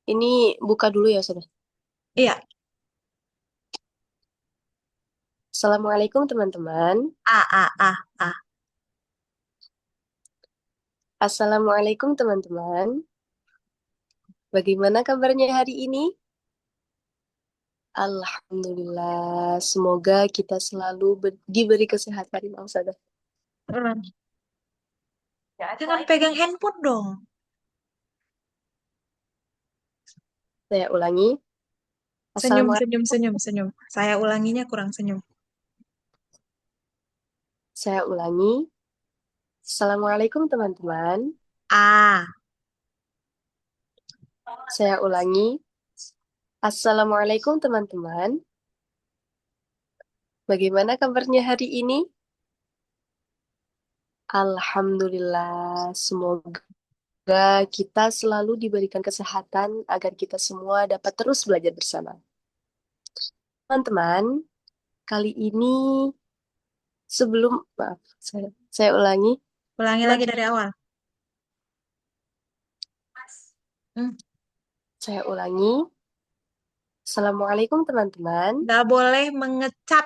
Ini buka dulu ya, Saudara. Iya. Assalamualaikum, teman-teman. A, A, A, A. Assalamualaikum, teman-teman. Bagaimana kabarnya hari ini? Alhamdulillah. Semoga kita selalu diberi kesehatan, Bang Saudara. Hmm. Jangan pegang handphone dong. Saya ulangi. Senyum, Assalamualaikum. senyum, senyum, senyum. Saya ulanginya kurang senyum. Saya ulangi. Assalamualaikum, teman-teman. A. Saya ulangi. Assalamualaikum, teman-teman. Bagaimana kabarnya hari ini? Alhamdulillah. Semoga kita selalu diberikan kesehatan agar kita semua dapat terus belajar bersama. Teman-teman, kali ini sebelum, maaf, saya ulangi. Ulangi lagi Teman-teman, dari awal. Hmm. saya ulangi. Assalamualaikum teman-teman. Gak boleh mengecap.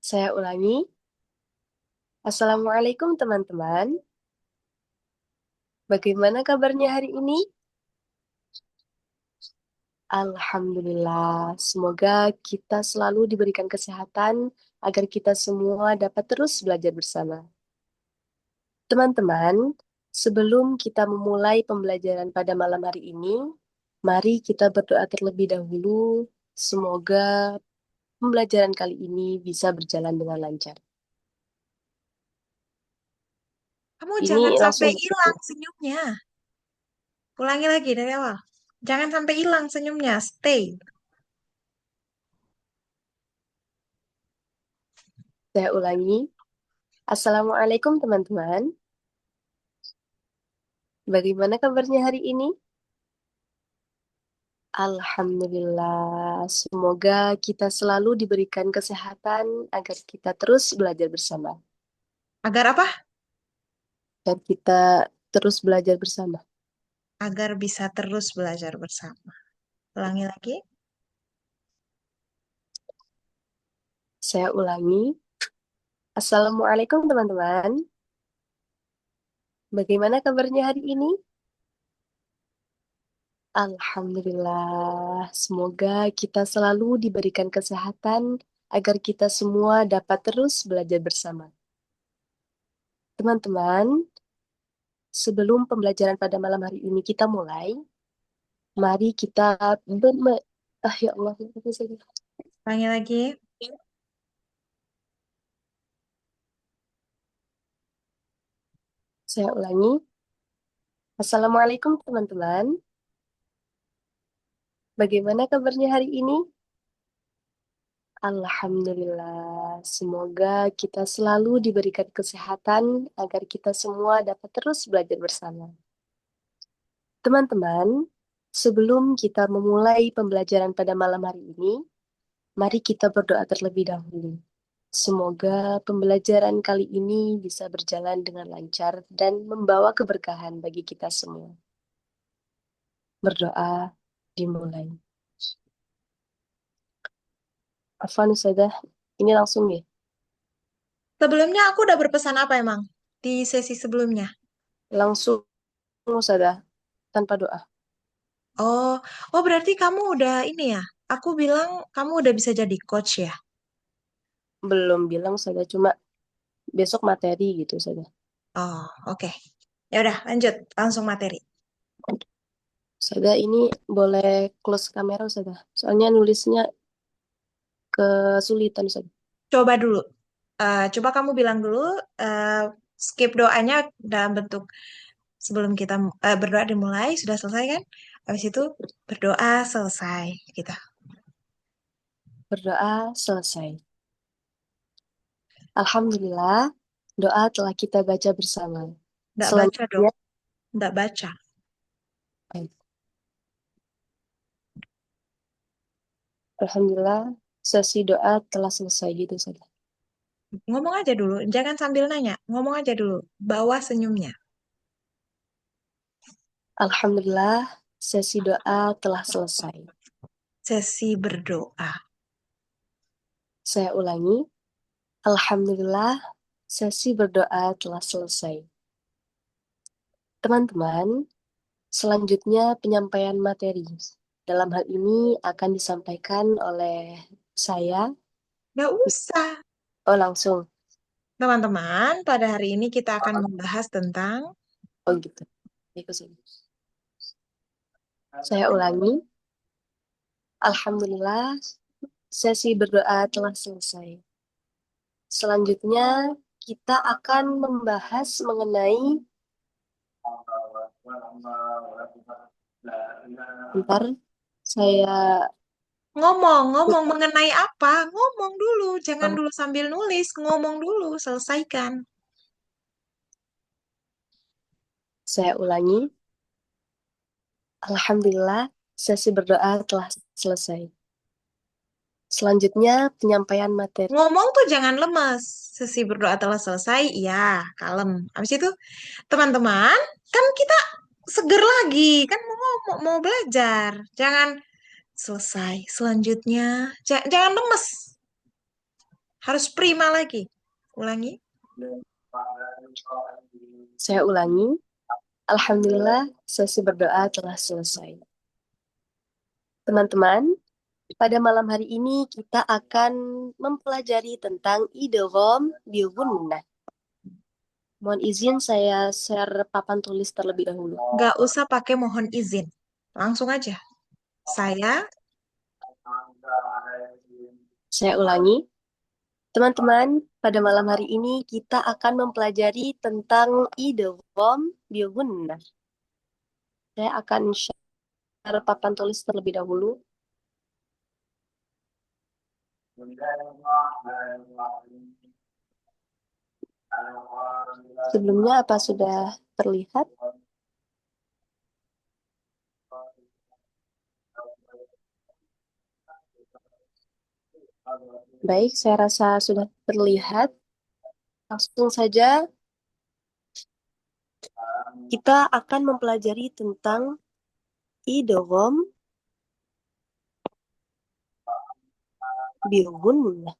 Saya ulangi. Assalamualaikum teman-teman. Bagaimana kabarnya hari ini? Alhamdulillah. Semoga kita selalu diberikan kesehatan agar kita semua dapat terus belajar bersama. Teman-teman, sebelum kita memulai pembelajaran pada malam hari ini, mari kita berdoa terlebih dahulu. Semoga pembelajaran kali ini bisa berjalan dengan lancar. Kamu Ini jangan langsung sampai begitu. hilang senyumnya. Ulangi lagi dari awal. Jangan sampai hilang senyumnya. Stay. Saya ulangi. Assalamualaikum teman-teman. Bagaimana kabarnya hari ini? Alhamdulillah. Semoga kita selalu diberikan kesehatan agar kita terus belajar bersama. Agar apa? Dan kita terus belajar bersama. Agar bisa terus belajar bersama. Ulangi lagi. Saya ulangi. Assalamualaikum teman-teman. Bagaimana kabarnya hari ini? Alhamdulillah. Semoga kita selalu diberikan kesehatan agar kita semua dapat terus belajar bersama. Teman-teman, sebelum pembelajaran pada malam hari ini kita mulai, mari kita ya Allah, apa saja. Ulangi lagi. Saya ulangi. Assalamualaikum teman-teman. Bagaimana kabarnya hari ini? Alhamdulillah. Semoga kita selalu diberikan kesehatan agar kita semua dapat terus belajar bersama. Teman-teman, sebelum kita memulai pembelajaran pada malam hari ini, mari kita berdoa terlebih dahulu. Semoga pembelajaran kali ini bisa berjalan dengan lancar dan membawa keberkahan bagi kita semua. Berdoa dimulai. Afwan Ustazah, ini langsung ya. Sebelumnya aku udah berpesan apa emang? Di sesi sebelumnya. Langsung Ustazah, tanpa doa. Oh, oh berarti kamu udah ini ya? Aku bilang kamu udah bisa jadi coach ya? Belum bilang Ustazah, cuma besok materi gitu Ustazah. Oh, oke. Ya udah, lanjut langsung materi. Ustazah ini boleh close kamera Ustazah. Soalnya nulisnya kesulitan Ustazah. Coba dulu. Coba kamu bilang dulu. eh, Skip doanya dalam bentuk sebelum kita berdoa dimulai sudah selesai kan? Habis itu berdoa selesai gitu. Berdoa selesai. Alhamdulillah, doa telah kita baca bersama. Nggak baca dong, Selanjutnya, nggak baca. Alhamdulillah, sesi doa telah selesai gitu saja. Ngomong aja dulu, jangan sambil nanya. Ngomong aja dulu. Bawa senyumnya. Alhamdulillah, sesi doa telah selesai. Sesi berdoa. Saya ulangi, Alhamdulillah, sesi berdoa telah selesai. Teman-teman, selanjutnya penyampaian materi. Dalam hal ini akan disampaikan oleh saya. Nggak usah. Oh, langsung. Teman-teman, pada hari ini kita akan membahas tentang Oh, gitu. Ikut sini. Saya ulangi, Alhamdulillah, sesi berdoa telah selesai. Selanjutnya, kita akan membahas mengenai, bentar, saya, ngomong mengenai apa? Ngomong dulu, jangan oh, dulu sambil nulis, ngomong dulu, selesaikan. saya ulangi, Alhamdulillah, sesi berdoa telah selesai. Selanjutnya, penyampaian materi. Ngomong tuh jangan lemes. Sesi berdoa telah selesai, ya, kalem. Habis itu, teman-teman, kan kita seger lagi, kan mau ngomong, mau belajar. Jangan selesai. Selanjutnya, jangan lemes. Harus prima lagi. Ulangi. Saya ulangi, Alhamdulillah, sesi berdoa telah selesai. Teman-teman, pada malam hari ini kita akan mempelajari tentang idgham bilgunnah. Mohon izin saya share papan tulis terlebih dahulu. Nggak usah pakai mohon izin. Langsung aja. Saya, Saya ulangi, teman-teman, pada malam hari ini kita akan mempelajari tentang idgham bilgunnah. Saya akan share papan tulis terlebih dahulu. Sebelumnya apa sudah terlihat? Baik, saya rasa sudah terlihat. Langsung saja kita akan mempelajari tentang idgham bilgunnah.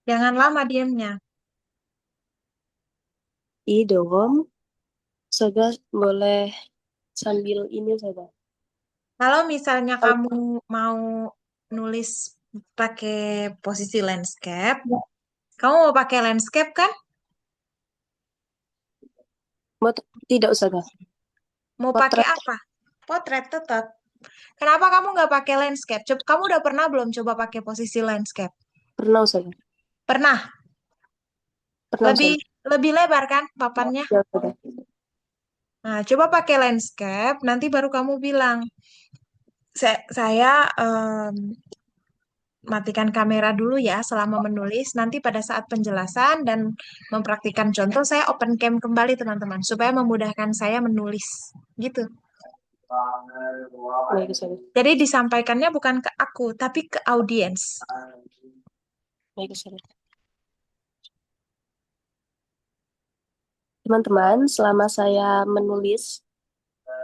jangan lama diamnya. Idgham, saudara boleh sambil ini saja. Kalau misalnya kamu mau nulis pakai posisi landscape, kamu mau pakai landscape kan? Tidak usah, Kak. Mau pakai Potret apa? Potret tetap. Kenapa kamu nggak pakai landscape? Kamu udah pernah belum coba pakai posisi landscape? pernah usah, Kak. Pernah. Pernah usah. Lebih lebih lebar kan papannya? Ya, sudah. Nah, coba pakai landscape, nanti baru kamu bilang, saya matikan kamera dulu ya selama menulis. Nanti pada saat penjelasan dan mempraktikkan contoh, saya open cam kembali teman-teman, supaya memudahkan saya menulis. Gitu. Baik, sudah. Jadi disampaikannya bukan ke aku, tapi ke audiens. Baik, sudah. Teman-teman, selama saya menulis,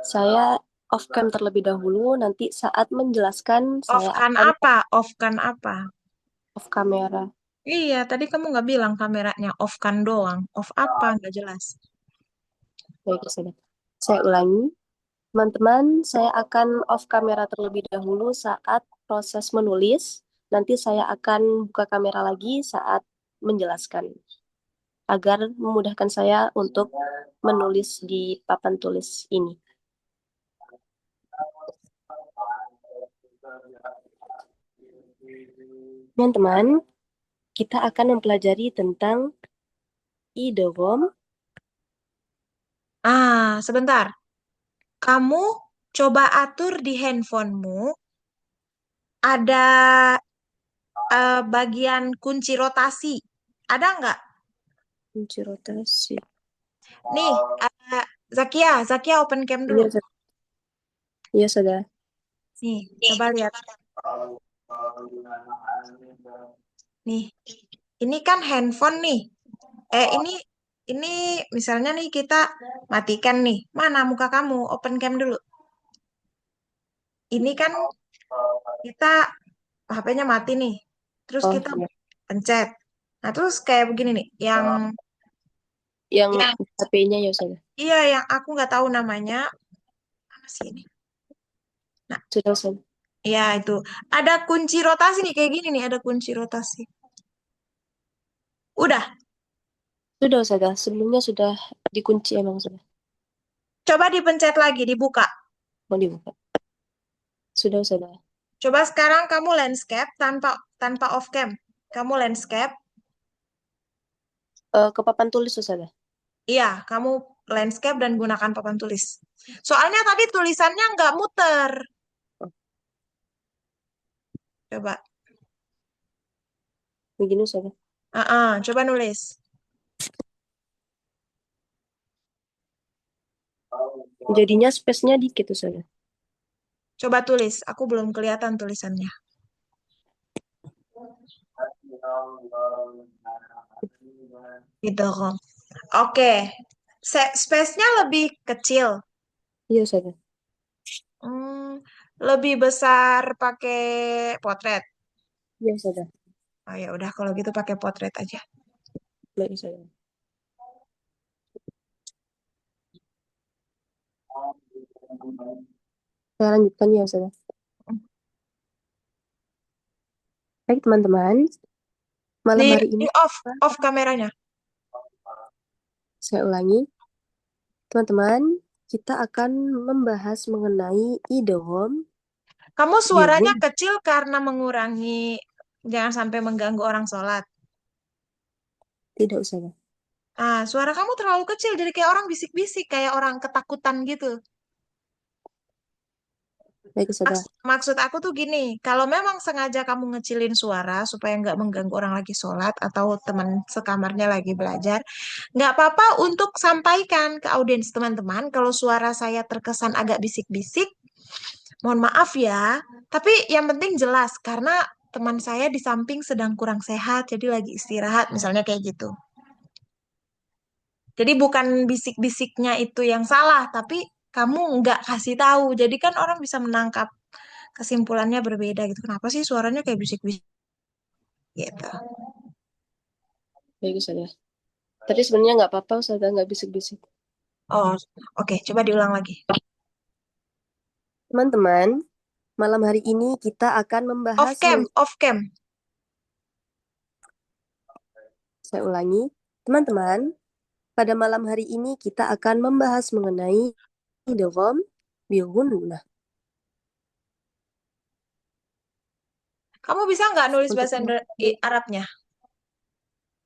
saya off cam terlebih dahulu. Nanti saat menjelaskan, Off saya kan akan apa? Off kan apa? off kamera. Iya, tadi kamu nggak bilang kameranya off kan doang. Off apa? Nggak jelas. Baik, sudah. Saya ulangi. Teman-teman, saya akan off kamera terlebih dahulu saat proses menulis. Nanti saya akan buka kamera lagi saat menjelaskan, agar memudahkan saya untuk menulis di papan tulis ini. Teman-teman, kita akan mempelajari tentang idgham. Sebentar. Kamu coba atur di handphonemu, ada bagian kunci rotasi. Ada nggak? Kunci rotasi. Nih, Zakia open cam dulu. Iya, iya sudah. Nih, coba lihat. Nih, ini kan handphone nih. Ini misalnya nih kita matikan nih. Mana muka kamu? Open cam dulu. Ini kan kita HP-nya mati nih. Terus Oh kita iya, pencet. Nah, terus kayak begini nih. yang Yang HP-nya ya sudah. iya, yang aku nggak tahu namanya. Mana sih ini? Nah, Sudah sudah. ya itu. Ada kunci rotasi nih. Kayak gini nih. Ada kunci rotasi. Udah. Sudah. Sebelumnya sudah dikunci emang sudah. Coba dipencet lagi, dibuka. Mau dibuka. Sudah. Coba sekarang kamu landscape tanpa tanpa off cam. Kamu landscape. Ke papan tulis sudah. Iya, kamu landscape dan gunakan papan tulis. Soalnya tadi tulisannya nggak muter. Oh, Coba. begini sudah. Coba nulis. Jadinya space-nya dikit sudah. Coba tulis. Aku belum kelihatan tulisannya. Gitu kok. Oke. Space-nya lebih kecil. Iya sudah. Hmm, lebih besar pakai potret. Iya sudah. Oh ya udah kalau gitu pakai potret aja. Baik sudah. Saya lanjutkan ya sudah. Baik teman-teman, malam Di hari di ini off kameranya. saya ulangi. Teman-teman, kita akan membahas mengenai idom, Kamu suaranya bihun, kecil karena mengurangi, jangan sampai mengganggu orang sholat. tidak usah. Ah, suara kamu terlalu kecil, jadi kayak orang bisik-bisik, kayak orang ketakutan gitu. Baik, sudah. Maksud aku tuh gini, kalau memang sengaja kamu ngecilin suara supaya nggak mengganggu orang lagi sholat atau teman sekamarnya lagi belajar, nggak apa-apa untuk sampaikan ke audiens teman-teman kalau suara saya terkesan agak bisik-bisik, mohon maaf ya, tapi yang penting jelas karena teman saya di samping sedang kurang sehat, jadi lagi istirahat, misalnya kayak gitu. Jadi bukan bisik-bisiknya itu yang salah, tapi kamu nggak kasih tahu. Jadi kan orang bisa menangkap kesimpulannya berbeda gitu. Kenapa sih suaranya kayak bisik-bisik gitu? Baik, sudah. Tapi sebenarnya nggak apa-apa, sudah nggak bisik-bisik. Oh, oke. Coba diulang lagi. Teman-teman, malam hari ini kita akan Off membahas, cam, off cam. saya ulangi. Teman-teman, pada malam hari ini kita akan membahas mengenai idom, bihun. Nah, Kamu bisa nggak nulis untuk bahasa Arabnya?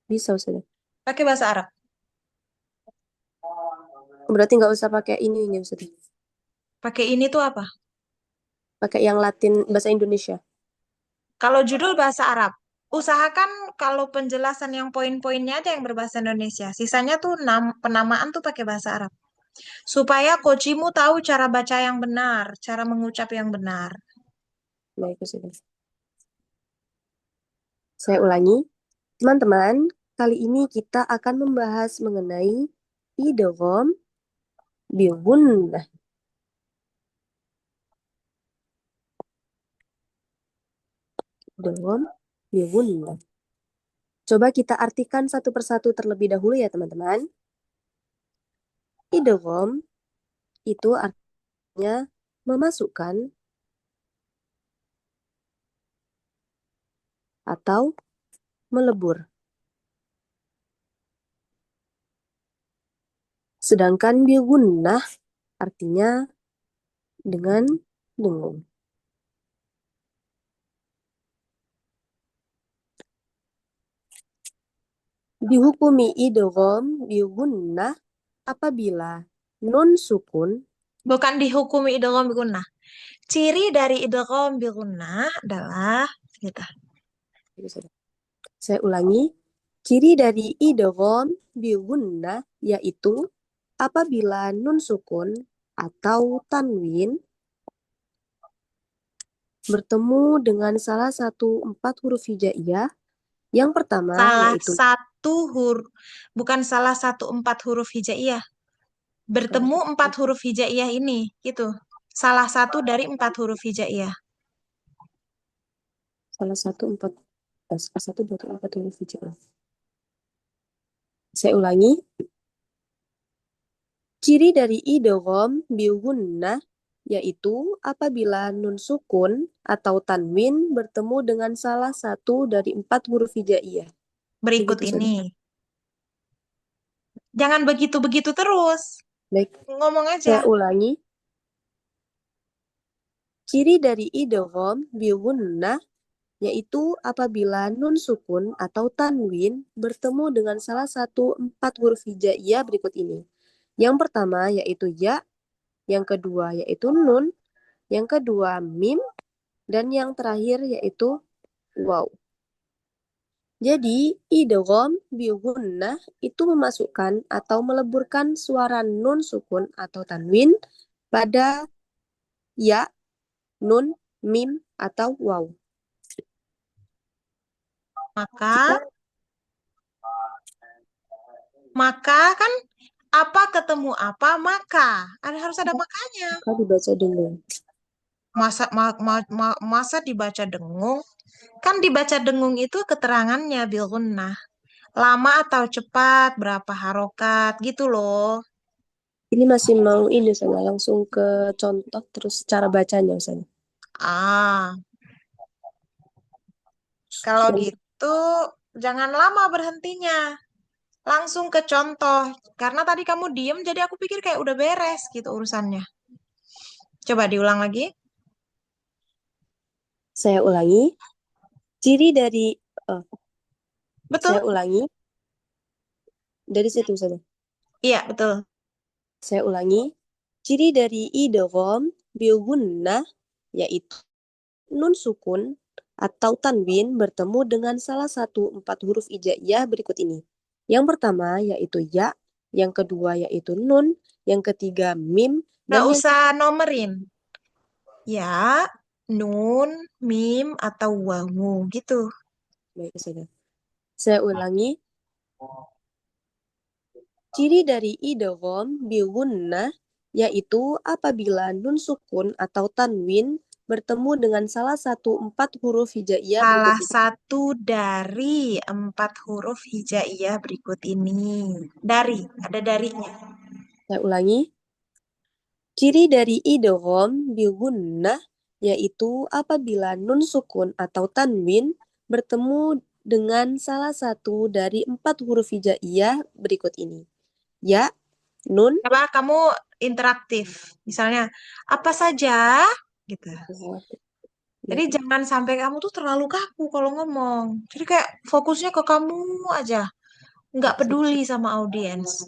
bisa, sudah. Pakai bahasa Arab. Berarti nggak usah pakai ininya, sudah. Pakai ini tuh apa? Pakai yang Latin, bahasa Indonesia. Kalau judul bahasa Arab. Usahakan kalau penjelasan yang poin-poinnya aja yang berbahasa Indonesia. Sisanya tuh penamaan tuh pakai bahasa Arab. Supaya coachimu tahu cara baca yang benar, cara mengucap yang benar. Baik, sudah. Saya ulangi. Teman-teman, kali ini kita akan membahas mengenai idom, bihun. Nah, idom, bihun. Nah, coba kita artikan satu persatu terlebih dahulu ya teman-teman. Idgham itu artinya memasukkan atau melebur. Sedangkan bigunnah artinya dengan dengung. Dihukumi idgham bigunnah apabila nun sukun. Bukan dihukumi idgham bi gunnah. Ciri dari idgham bi gunnah adalah gitu. Saya ulangi, ciri dari idgham bigunnah yaitu apabila nun sukun atau tanwin bertemu dengan salah satu empat huruf hijaiyah Yang pertama Salah yaitu satu huruf, bukan salah satu empat huruf hijaiyah. salah Bertemu empat satu, huruf hijaiyah ini, gitu. Salah satu dari empat huruf hijaiyah. salah satu empat, salah satu dari empat huruf hijaiyah. Saya ulangi, ciri dari idgham bi gunnah yaitu apabila nun sukun atau tanwin bertemu dengan salah satu dari empat huruf hijaiyah. Berikut Begitu saja. ini. Jangan begitu-begitu terus. Baik, Ngomong aja. saya ulangi. Ciri dari idgham bi gunnah yaitu apabila nun sukun atau tanwin bertemu dengan salah satu empat huruf hijaiyah berikut ini. Yang pertama yaitu ya, yang kedua yaitu nun, yang kedua mim, dan yang terakhir yaitu waw. Jadi, idgham bi gunnah itu memasukkan atau meleburkan suara nun sukun atau tanwin pada ya, nun, mim, atau waw. Maka, Jika maka kan apa ketemu apa, maka. Ada harus ada makanya. maka dibaca dulu. Masa dibaca dengung? Kan dibaca dengung itu keterangannya bil gunnah. Lama atau cepat, berapa harokat gitu loh. Ini masih mau ini saya langsung ke contoh terus cara bacanya saya. Ah, kalau Dan gitu jangan lama berhentinya. Langsung ke contoh. Karena tadi kamu diem, jadi aku pikir kayak udah beres gitu urusannya. Coba diulang lagi. saya ulangi, ciri dari eh, Betul? saya ulangi dari situ saja. Iya, betul. Saya ulangi, ciri dari idgham bil gunnah yaitu nun sukun atau tanwin bertemu dengan salah satu empat huruf hijaiyah berikut ini. Yang pertama yaitu ya, yang kedua yaitu nun, yang ketiga mim, dan Nggak yang usah nomerin. Ya, nun, mim, atau wawu gitu. baik saja. Saya ulangi, ciri dari idgham bi gunnah yaitu apabila nun sukun atau tanwin bertemu dengan salah satu empat huruf hijaiyah berikut Salah ini. satu dari empat huruf hijaiyah berikut ini. Dari, ada darinya. Saya ulangi, ciri dari idgham bi gunnah yaitu apabila nun sukun atau tanwin bertemu dengan salah satu dari empat huruf hijaiyah berikut ini. Ya, nun, Coba kamu interaktif. Misalnya, apa saja? Gitu. Jadi baik. jangan sampai kamu tuh terlalu kaku kalau ngomong. Jadi kayak fokusnya ke kamu aja. Nggak peduli sama audiens.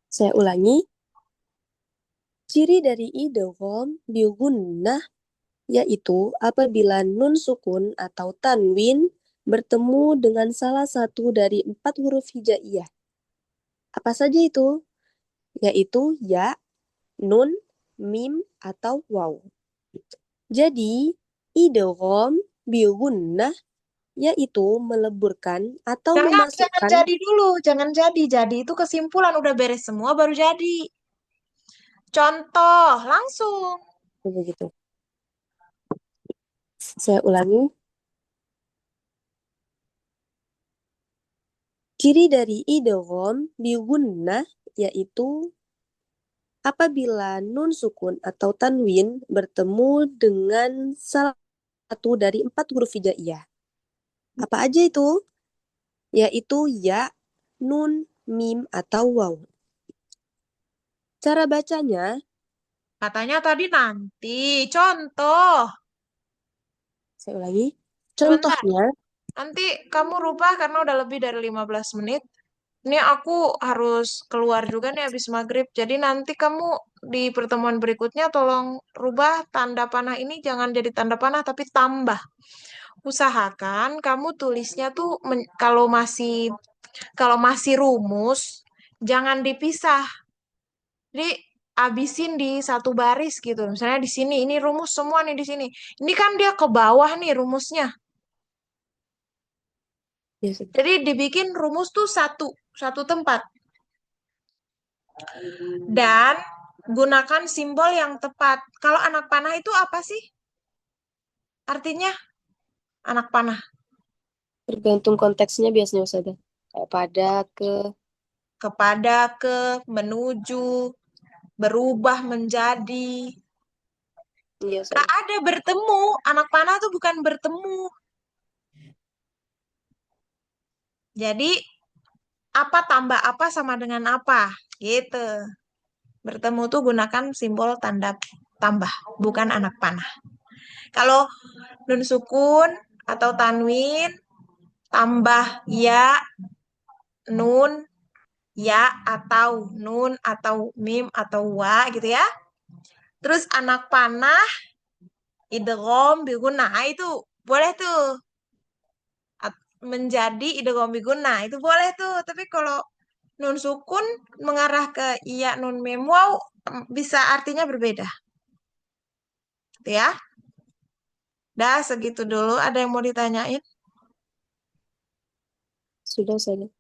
Saya ulangi, ciri dari idgham bi gunnah yaitu apabila nun sukun atau tanwin bertemu dengan salah satu dari empat huruf hijaiyah. Apa saja itu? Yaitu ya, nun, mim, atau waw. Jadi, idgham bi gunnah yaitu meleburkan atau Jangan memasukkan jadi dulu, jangan jadi. Jadi itu kesimpulan udah beres semua baru jadi. Contoh, langsung. begitu. Saya ulangi, ciri dari idgham bi gunnah yaitu apabila nun sukun atau tanwin bertemu dengan salah satu dari empat huruf hijaiyah. Apa aja itu? Yaitu ya, nun, mim, atau waw. Cara bacanya, Katanya tadi nanti. Contoh. saya ulangi, Sebentar. contohnya, Nanti kamu rubah karena udah lebih dari 15 menit. Ini aku harus keluar juga nih habis maghrib. Jadi nanti kamu di pertemuan berikutnya tolong rubah tanda panah ini jangan jadi tanda panah tapi tambah. Usahakan kamu tulisnya tuh kalau masih rumus jangan dipisah. Jadi abisin di satu baris gitu. Misalnya di sini ini rumus semua nih di sini. Ini kan dia ke bawah nih rumusnya. Ya, Ustazah. Jadi dibikin rumus tuh satu, satu tempat. Dan gunakan simbol yang tepat. Kalau anak panah itu apa sih? Artinya anak panah. Tergantung konteksnya biasanya Ustazah. Kayak pada, ke, Kepada, ke, menuju, berubah menjadi. iya Gak Ustazah. ada bertemu. Anak panah tuh bukan bertemu. Jadi apa tambah apa sama dengan apa. Gitu. Bertemu tuh gunakan simbol tanda tambah, bukan anak panah. Kalau nun sukun atau tanwin, tambah ya, nun, ya atau nun atau mim atau wa gitu ya. Terus anak panah, idgham biguna itu boleh tuh. Menjadi idgham biguna itu boleh tuh. Tapi kalau nun sukun mengarah ke iya nun mim waw bisa artinya berbeda. Gitu ya. Dah segitu dulu. Ada yang mau ditanyain? Sudah Ustazah.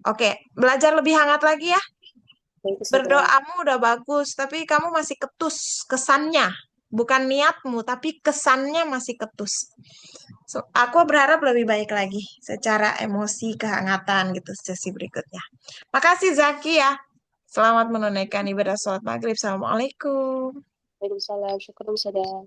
Oke, belajar lebih hangat lagi ya. Baik Ustazah. Berdoamu udah bagus, tapi kamu masih ketus kesannya. Bukan niatmu, tapi kesannya masih ketus. So, aku berharap lebih baik lagi secara emosi, kehangatan gitu sesi berikutnya. Makasih Zaki ya. Selamat menunaikan ibadah sholat maghrib. Assalamualaikum. Waalaikumsalam. Syukur Ustazah.